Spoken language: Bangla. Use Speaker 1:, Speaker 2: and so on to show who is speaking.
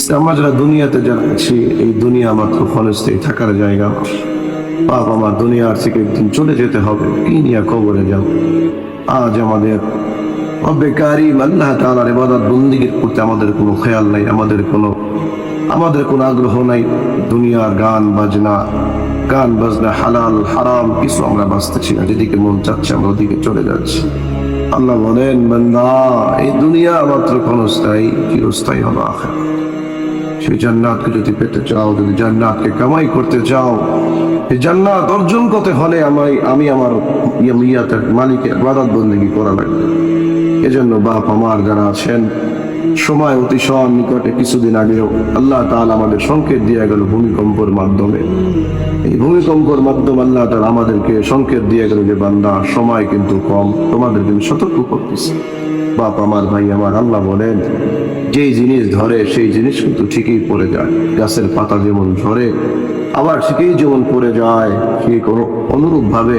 Speaker 1: আমরা যারা দুনিয়াতে যারা আছি, এই দুনিয়া মাত্র ক্ষণস্থায়ী থাকার জায়গা। বাপ আমার দুনিয়ার থেকে একদিন চলে যেতে হবে, কি নিয়ে কবরে যাব। আজ আমাদের রব্বে কারীম আল্লাহ তাআলার ইবাদত বন্দেগীর প্রতি আমাদের কোনো খেয়াল নাই, আমাদের কোনো আগ্রহ নাই। দুনিয়ার গান বাজনা হালাল হারাম কিছু আমরা বাঁচতেছি না, যেদিকে মন চাচ্ছে আমরা ওদিকে চলে যাচ্ছি। আল্লাহ বলেন, বান্দা এই দুনিয়া মাত্র ক্ষণস্থায়ী, চিরস্থায়ী হলো আখিরাত। সেই জান্নাতকে যদি পেতে চাও, যদি জান্নাতকে কামাই করতে চাও, এই জান্নাত অর্জন করতে হলে আমি আমার মালিকের ইবাদত বন্দেগী করা লাগবে। এজন্য বাপ আমার যারা আছেন, সময় অতিশয় নিকটে, কিছুদিন আগেও আল্লাহ তাআলা আমাদের সংকেত দিয়ে গেল ভূমিকম্পের মাধ্যমে। এই ভূমিকম্পের মাধ্যমে আল্লাহ তাআলা আমাদেরকে সংকেত দিয়ে গেল যে বান্দা সময় কিন্তু কম, তোমাদের জন্য সতর্ক করতেছে। বাপ আমার, ভাই আমার, আল্লাহ বলেন যেই জিনিস ধরে সেই জিনিস কিন্তু ঠিকই পড়ে যায়। গাছের পাতা যেমন ধরে আবার ঠিকই যেমন পড়ে যায়, সেই কোনো অনুরূপ ভাবে